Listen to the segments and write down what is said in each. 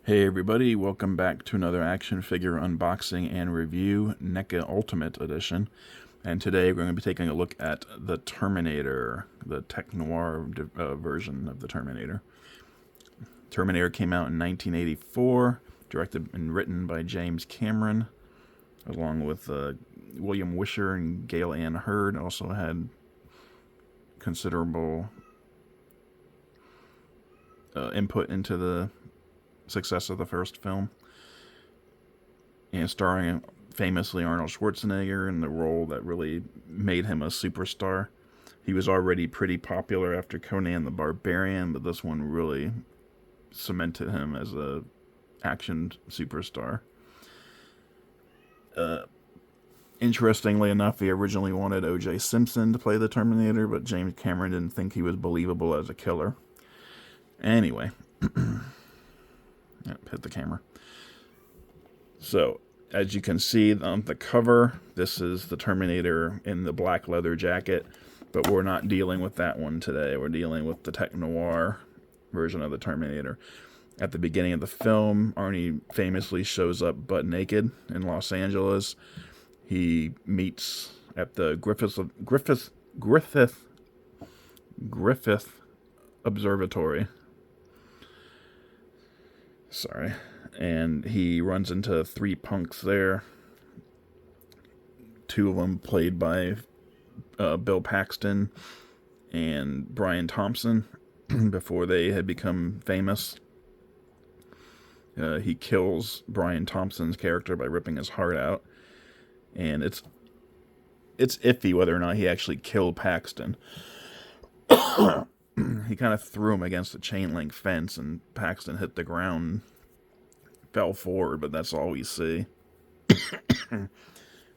Hey everybody, welcome back to another action figure unboxing and review, Neca Ultimate Edition. And today we're going to be taking a look at the Terminator, the Tech Noir version of the Terminator. Terminator came out in 1984, directed and written by James Cameron, along with William Wisher and Gail Ann Hurd. Also had considerable input into the success of the first film, and starring famously Arnold Schwarzenegger in the role that really made him a superstar. He was already pretty popular after Conan the Barbarian, but this one really cemented him as a action superstar. Interestingly enough, he originally wanted O.J. Simpson to play the Terminator, but James Cameron didn't think he was believable as a killer. Anyway, hit the camera. So, as you can see on the cover, this is the Terminator in the black leather jacket, but we're not dealing with that one today. We're dealing with the Tech Noir version of the Terminator. At the beginning of the film, Arnie famously shows up butt naked in Los Angeles. He meets at the Griffith Observatory. Sorry. And he runs into three punks there. Two of them played by Bill Paxton and Brian Thompson before they had become famous. He kills Brian Thompson's character by ripping his heart out. And it's iffy whether or not he actually killed Paxton. He kind of threw him against a chain link fence, and Paxton hit the ground, fell forward, but that's all we see.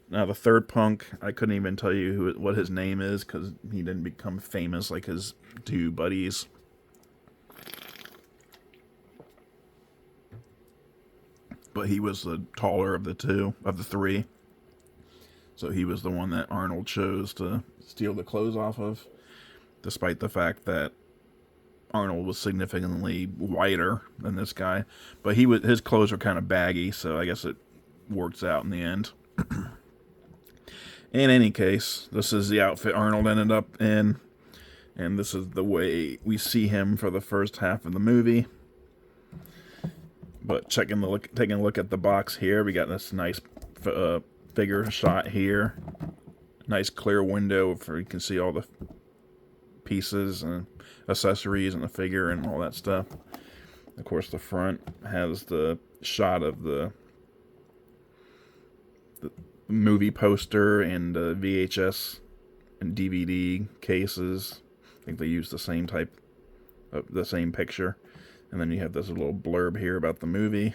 Now, the third punk, I couldn't even tell you what his name is, because he didn't become famous like his two buddies. But he was the taller of the three. So he was the one that Arnold chose to steal the clothes off of, despite the fact that Arnold was significantly whiter than this guy. But his clothes were kind of baggy, so I guess it works out in the end. In any case, this is the outfit Arnold ended up in, and this is the way we see him for the first half of the movie. But taking a look at the box here, we got this nice figure shot here. Nice clear window for you can see all the pieces and accessories and the figure and all that stuff. Of course, the front has the shot of the movie poster and VHS and DVD cases. I think they use the same picture. And then you have this little blurb here about the movie.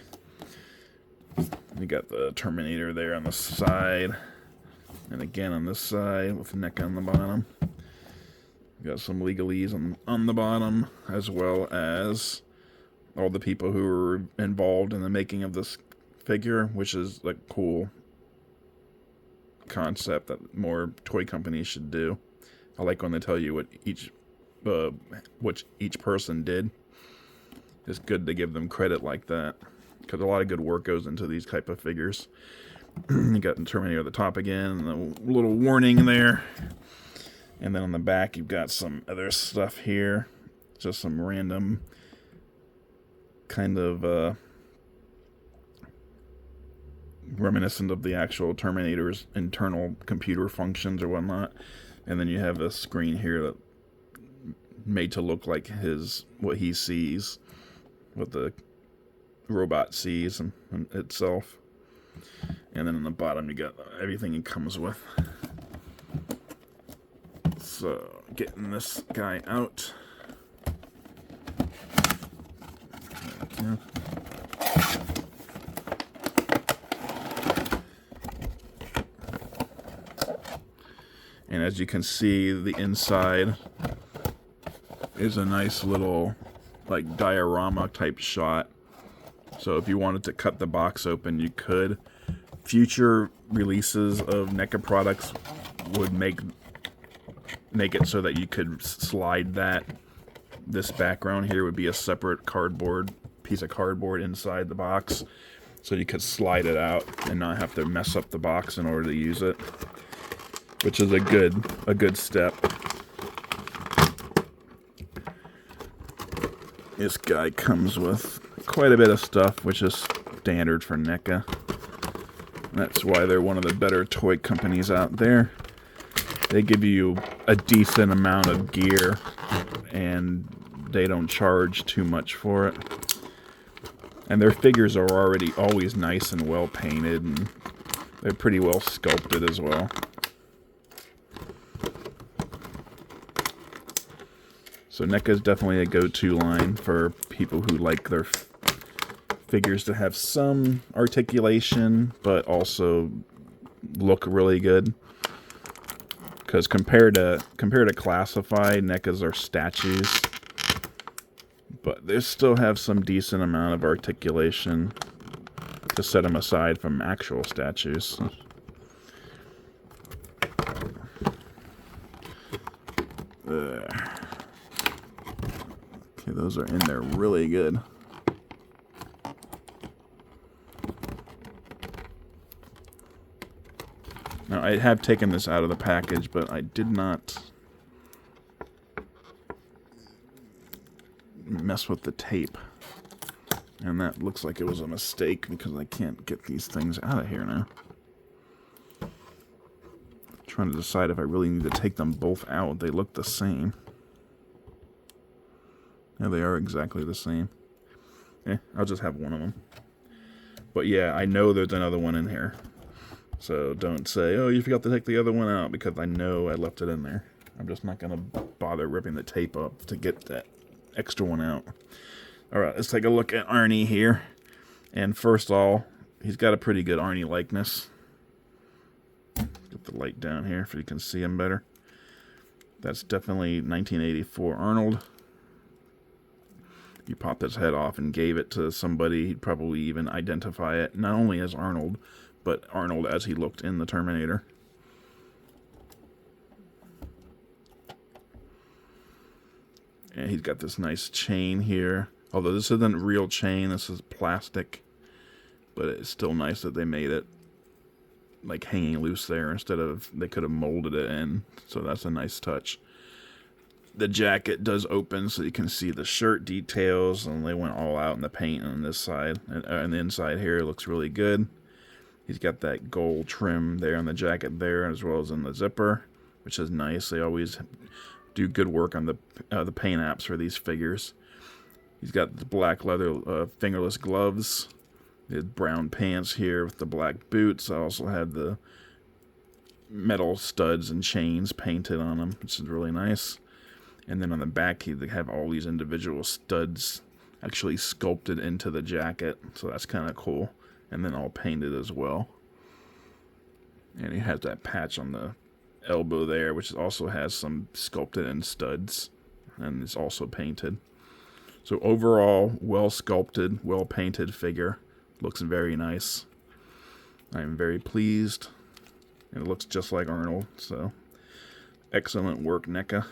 You got the Terminator there on the side, and again on this side with Neca on the bottom. You got some legalese on the bottom, as well as all the people who were involved in the making of this figure, which is like cool concept that more toy companies should do. I like when they tell you what each person did. It's good to give them credit like that, because a lot of good work goes into these type of figures. You got the Terminator at the top again, and a little warning there. And then on the back, you've got some other stuff here. Just some random kind of reminiscent of the actual Terminator's internal computer functions or whatnot. And then you have a screen here that made to look like what he sees, what the robot sees and itself. And then on the bottom you got everything it comes with. So, getting this guy out. Yeah. And as you can see, the inside is a nice little like diorama type shot. So if you wanted to cut the box open, you could. Future releases of Neca products would make it so that you could slide that. This background here would be a separate cardboard piece of cardboard inside the box, so you could slide it out and not have to mess up the box in order to use it, which is a good step. This guy comes with quite a bit of stuff, which is standard for Neca. That's why they're one of the better toy companies out there. They give you a decent amount of gear, and they don't charge too much for it. And their figures are already always nice and well painted, and they're pretty well sculpted as well. So Neca is definitely a go-to line for people who like their figures to have some articulation, but also look really good. Because compared to Classified, Necas are statues, but they still have some decent amount of articulation to set them aside from actual statues. There. Okay, those are in there really good. Now, I have taken this out of the package, but I did not mess with the tape. And that looks like it was a mistake because I can't get these things out of here now. I'm trying to decide if I really need to take them both out. They look the same. Yeah, they are exactly the same. I'll just have one of them. But yeah, I know there's another one in here. So don't say, oh, you forgot to take the other one out, because I know I left it in there. I'm just not going to bother ripping the tape up to get that extra one out. Alright, let's take a look at Arnie here. And first of all, he's got a pretty good Arnie likeness. Get the light down here so you can see him better. That's definitely 1984 Arnold. You popped his head off and gave it to somebody, he'd probably even identify it, not only as Arnold, but Arnold as he looked in the Terminator. And he's got this nice chain here. Although this isn't real chain, this is plastic. But it's still nice that they made it like hanging loose there instead of, they could have molded it in. So that's a nice touch. The jacket does open so you can see the shirt details, and they went all out in the paint on this side. And the inside here looks really good. He's got that gold trim there on the jacket there, as well as in the zipper, which is nice. They always do good work on the paint apps for these figures. He's got the black leather fingerless gloves, the brown pants here with the black boots. I also have the metal studs and chains painted on them, which is really nice. And then on the back, they have all these individual studs actually sculpted into the jacket, so that's kind of cool. And then all painted as well. And he has that patch on the elbow there, which also has some sculpted in studs, and it's also painted. So overall, well sculpted, well painted figure. Looks very nice. I'm very pleased. And it looks just like Arnold, so excellent work, Neca.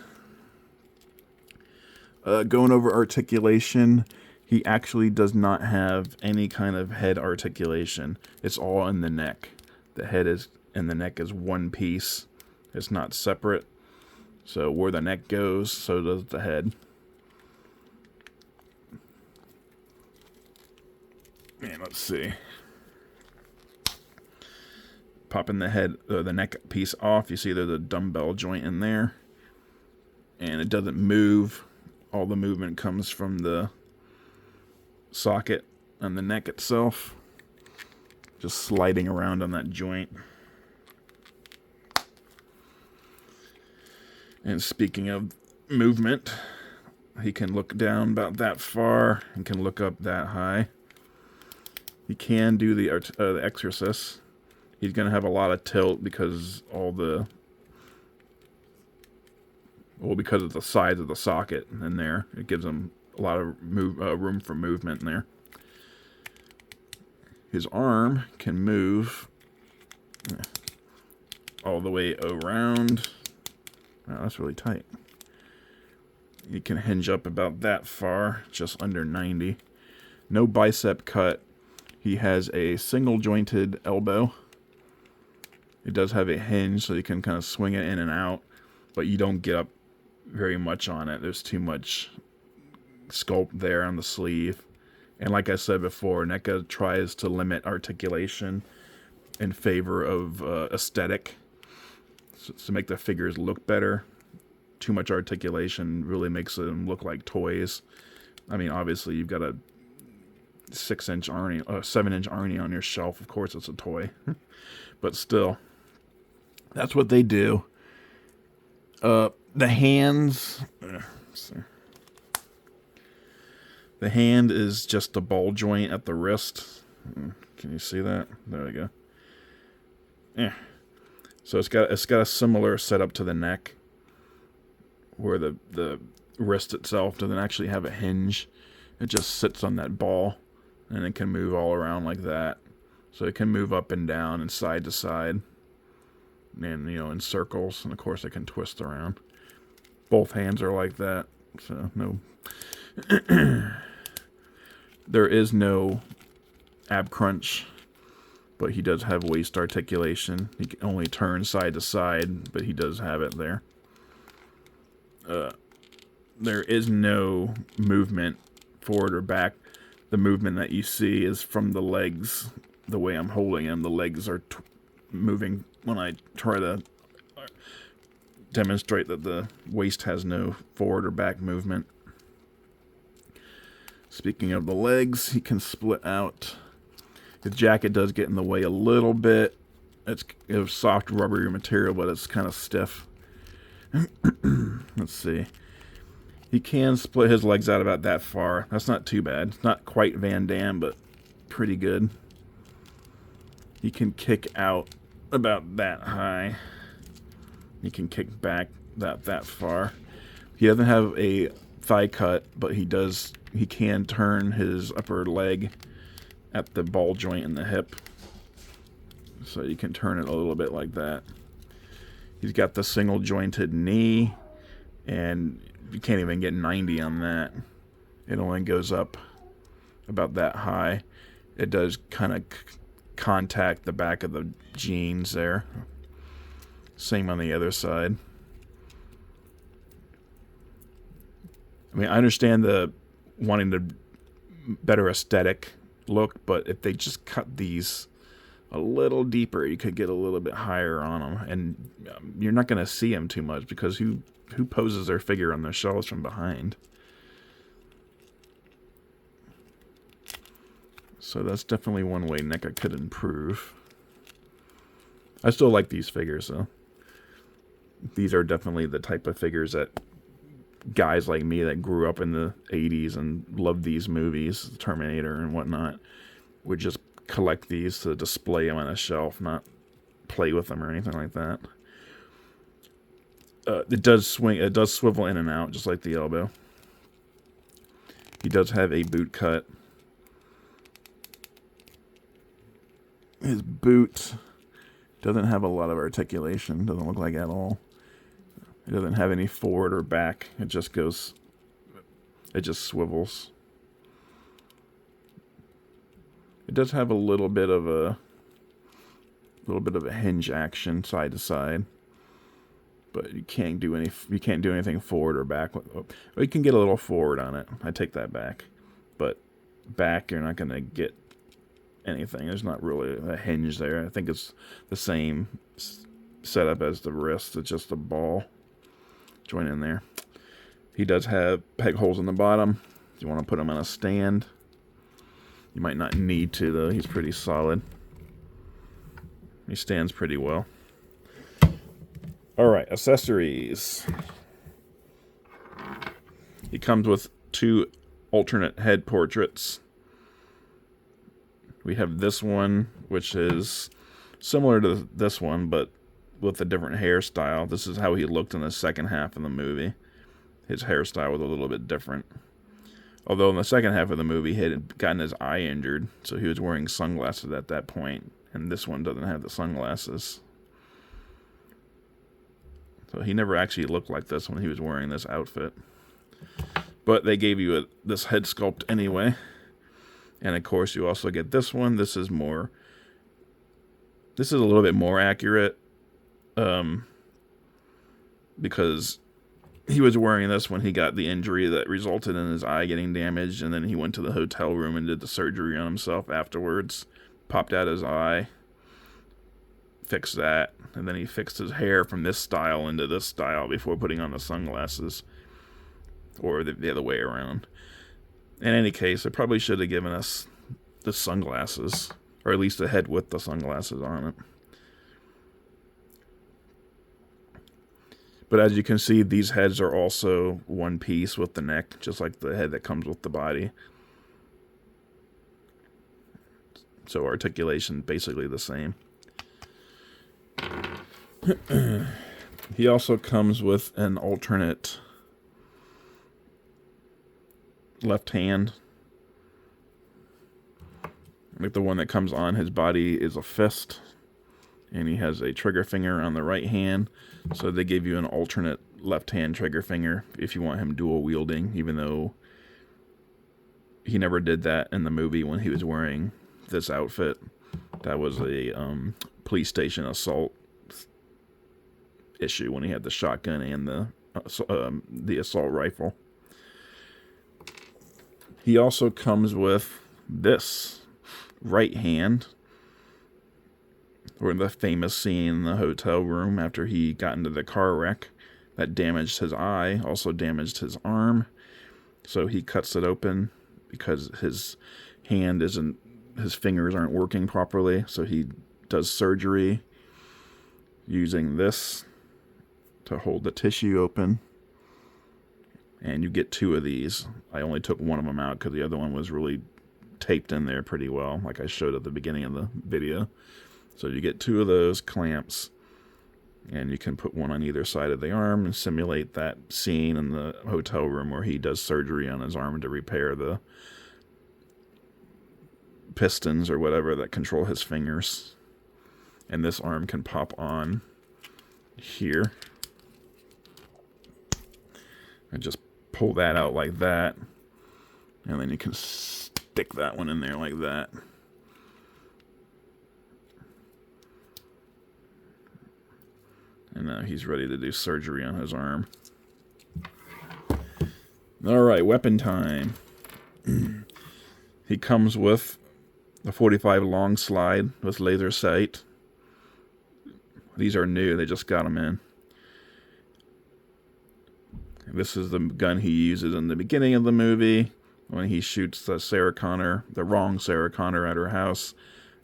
Going over articulation, he actually does not have any kind of head articulation. It's all in the neck. The head is and the neck is one piece. It's not separate. So where the neck goes, so does the head. And let's see. Popping the head, the neck piece off, you see there's a dumbbell joint in there. And it doesn't move. All the movement comes from the socket and the neck itself. Just sliding around on that joint. And speaking of movement, he can look down about that far and can look up that high. He can do the exorcist. He's going to have a lot of tilt because because of the size of the socket in there. It gives him a lot of room for movement in there. His arm can move all the way around. Wow, that's really tight. He can hinge up about that far, just under 90. No bicep cut. He has a single jointed elbow. It does have a hinge, so you can kind of swing it in and out, but you don't get up very much on it. There's too much sculpt there on the sleeve. And like I said before, Neca tries to limit articulation in favor of aesthetic, to make the figures look better. Too much articulation really makes them look like toys. I mean, obviously you've got a 6-inch Arnie, 7-inch Arnie on your shelf. Of course, it's a toy, but still, that's what they do. The hands. The hand is just a ball joint at the wrist. Can you see that? There we go. So it's got a similar setup to the neck, where the wrist itself doesn't actually have a hinge. It just sits on that ball, and it can move all around like that. So it can move up and down and side to side, and in circles. And of course, it can twist around. Both hands are like that. So no. There is no ab crunch, but he does have waist articulation. He can only turn side to side, but he does have it there. There is no movement forward or back. The movement that you see is from the legs. The way I'm holding him, the legs are moving when I try to demonstrate that the waist has no forward or back movement. Speaking of the legs, he can split out. His jacket does get in the way a little bit. It's soft rubbery material, but it's kind of stiff. Let's see. He can split his legs out about that far. That's not too bad. It's not quite Van Damme, but pretty good. He can kick out about that high. He can kick back that far. He doesn't have a thigh cut, but he can turn his upper leg at the ball joint in the hip. So you can turn it a little bit like that. He's got the single jointed knee, and you can't even get 90 on that. It only goes up about that high. It does kind of contact the back of the jeans there. Same on the other side. I mean, I understand the wanting the better aesthetic look, but if they just cut these a little deeper, you could get a little bit higher on them, and you're not going to see them too much, because who poses their figure on their shelves from behind? So that's definitely one way Neca could improve. I still like these figures, though. These are definitely the type of figures that guys like me that grew up in the 80s and loved these movies, Terminator and whatnot, would just collect these to display them on a shelf, not play with them or anything like that. It does swivel in and out, just like the elbow. He does have a boot cut. His boot doesn't have a lot of articulation, doesn't look like at all. It doesn't have any forward or back. It just swivels. It does have a little bit of a hinge action side to side, but you can't do anything forward or back. Well, you can get a little forward on it. I take that back, but back you're not going to get anything. There's not really a hinge there. I think it's the same setup as the wrist. It's just a ball joint in there. He does have peg holes in the bottom. If you want to put him on a stand, you might not need to, though. He's pretty solid. He stands pretty well. Alright, accessories. He comes with 2 alternate head portraits. We have this one, which is similar to this one, but with a different hairstyle. This is how he looked in the second half of the movie. His hairstyle was a little bit different. Although in the second half of the movie, he had gotten his eye injured, so he was wearing sunglasses at that point. And this one doesn't have the sunglasses. So he never actually looked like this when he was wearing this outfit. But they gave you this head sculpt anyway. And of course, you also get this one. This is a little bit more accurate, because he was wearing this when he got the injury that resulted in his eye getting damaged, and then he went to the hotel room and did the surgery on himself afterwards. Popped out his eye, fixed that, and then he fixed his hair from this style into this style before putting on the sunglasses, or the other way around. In any case, they probably should have given us the sunglasses, or at least a head with the sunglasses on it. But as you can see, these heads are also one piece with the neck, just like the head that comes with the body. So articulation basically the same. He also comes with an alternate left hand. Like the one that comes on his body is a fist, and he has a trigger finger on the right hand. So they give you an alternate left hand trigger finger if you want him dual wielding, even though he never did that in the movie when he was wearing this outfit. That was a police station assault issue when he had the shotgun and the assault rifle. He also comes with this right hand, or the famous scene in the hotel room after he got into the car wreck that damaged his eye, also damaged his arm. So he cuts it open because his fingers aren't working properly. So he does surgery using this to hold the tissue open. And you get 2 of these. I only took one of them out because the other one was really taped in there pretty well, like I showed at the beginning of the video. So you get 2 of those clamps, and you can put one on either side of the arm and simulate that scene in the hotel room where he does surgery on his arm to repair the pistons or whatever that control his fingers. And this arm can pop on here. And just pull that out like that. And then you can stick that one in there like that. And now he's ready to do surgery on his arm. Alright, weapon time. He comes with a 45 long slide with laser sight. These are new, they just got them in. This is the gun he uses in the beginning of the movie when he shoots the wrong Sarah Connor at her house.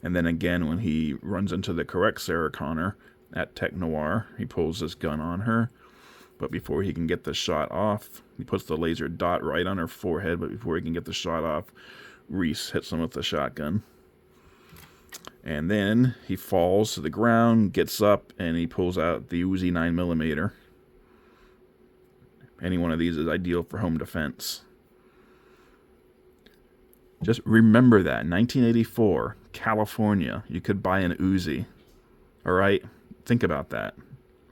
And then again when he runs into the correct Sarah Connor at Tech Noir, he pulls this gun on her. But before he can get the shot off, he puts the laser dot right on her forehead. But before he can get the shot off, Reese hits him with the shotgun. And then he falls to the ground, gets up, and he pulls out the Uzi 9mm. Any one of these is ideal for home defense. Just remember that. 1984, California, you could buy an Uzi. Alright? Think about that.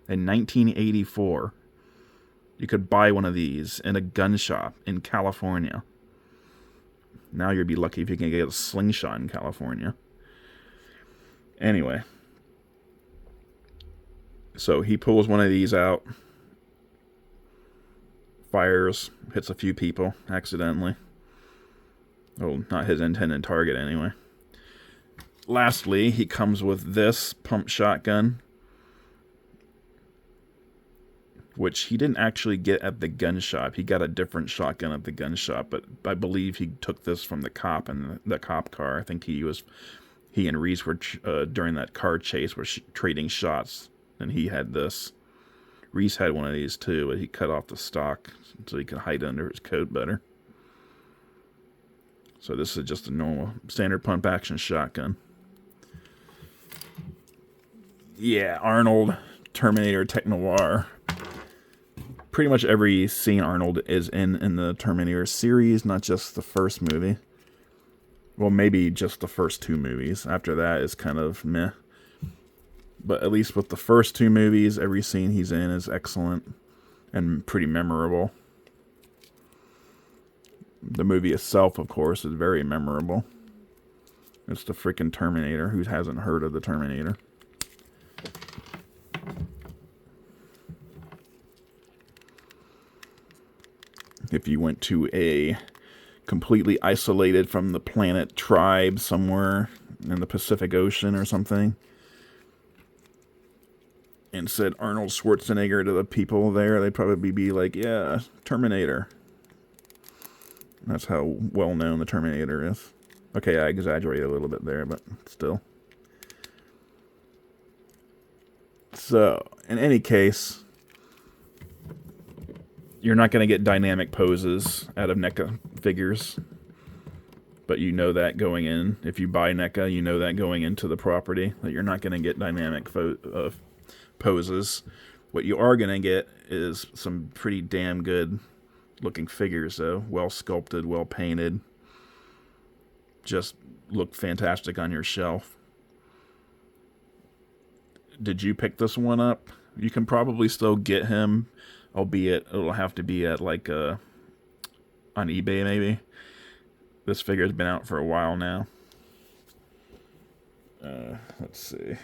In 1984, you could buy one of these in a gun shop in California. Now you'd be lucky if you can get a slingshot in California. Anyway. So he pulls one of these out. Fires, hits a few people accidentally. Oh, not his intended target anyway. Lastly, he comes with this pump shotgun, which he didn't actually get at the gun shop. He got a different shotgun at the gun shop, but I believe he took this from the cop in the cop car. I think he and Reese were during that car chase were trading shots, and he had this. Reese had one of these too, but he cut off the stock so he could hide under his coat better. So this is just a normal standard pump action shotgun. Yeah, Arnold, Terminator, Tech Noir. Pretty much every scene Arnold is in the Terminator series, not just the first movie. Well, maybe just the first 2 movies. After that is kind of meh. But at least with the first 2 movies, every scene he's in is excellent and pretty memorable. The movie itself, of course, is very memorable. It's the freaking Terminator. Who hasn't heard of the Terminator? If you went to a completely isolated from the planet tribe somewhere in the Pacific Ocean or something, and said Arnold Schwarzenegger to the people there, they'd probably be like, yeah, Terminator. That's how well known the Terminator is. Okay, I exaggerated a little bit there, but still. So, in any case, you're not going to get dynamic poses out of Neca figures, but you know that going in. If you buy Neca, you know that going into the property, that you're not going to get dynamic poses. What you are going to get is some pretty damn good looking figures, though. Well sculpted, well painted. Just look fantastic on your shelf. Did you pick this one up? You can probably still get him, albeit it'll have to be at like on eBay maybe. This figure's been out for a while now. Let's see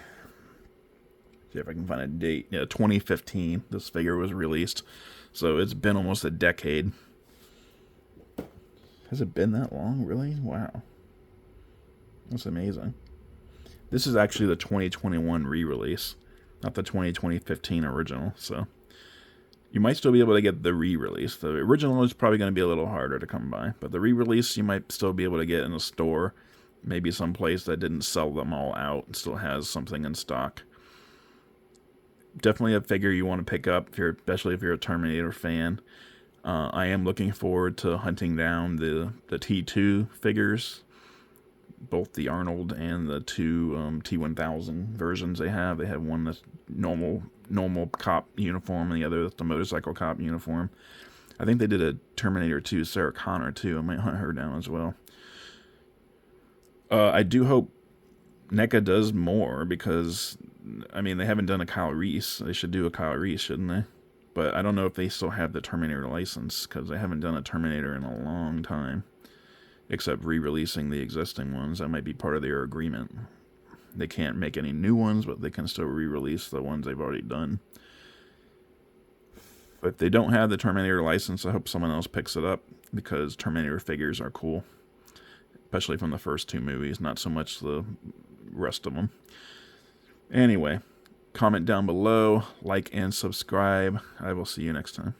if I can find a date. Yeah, 2015 this figure was released, so it's been almost a decade. Has it been that long? Really? Wow, that's amazing. This is actually the 2021 re-release, not the 2015 original, so you might still be able to get the re-release. The original is probably going to be a little harder to come by, but the re-release you might still be able to get in a store, maybe someplace that didn't sell them all out and still has something in stock. Definitely a figure you want to pick up, especially if you're a Terminator fan. I am looking forward to hunting down the T2 figures, both the Arnold and the two T-1000 versions they have. They have one that's normal cop uniform, and the other that's the motorcycle cop uniform. I think they did a Terminator 2 Sarah Connor too. I might hunt her down as well. I do hope Neca does more, because I mean, they haven't done a Kyle Reese. They should do a Kyle Reese, shouldn't they? But I don't know if they still have the Terminator license, because they haven't done a Terminator in a long time, except re-releasing the existing ones. That might be part of their agreement. They can't make any new ones, but they can still re-release the ones they've already done. But if they don't have the Terminator license, I hope someone else picks it up, because Terminator figures are cool, especially from the first two movies, not so much the rest of them. Anyway, comment down below, like and subscribe. I will see you next time.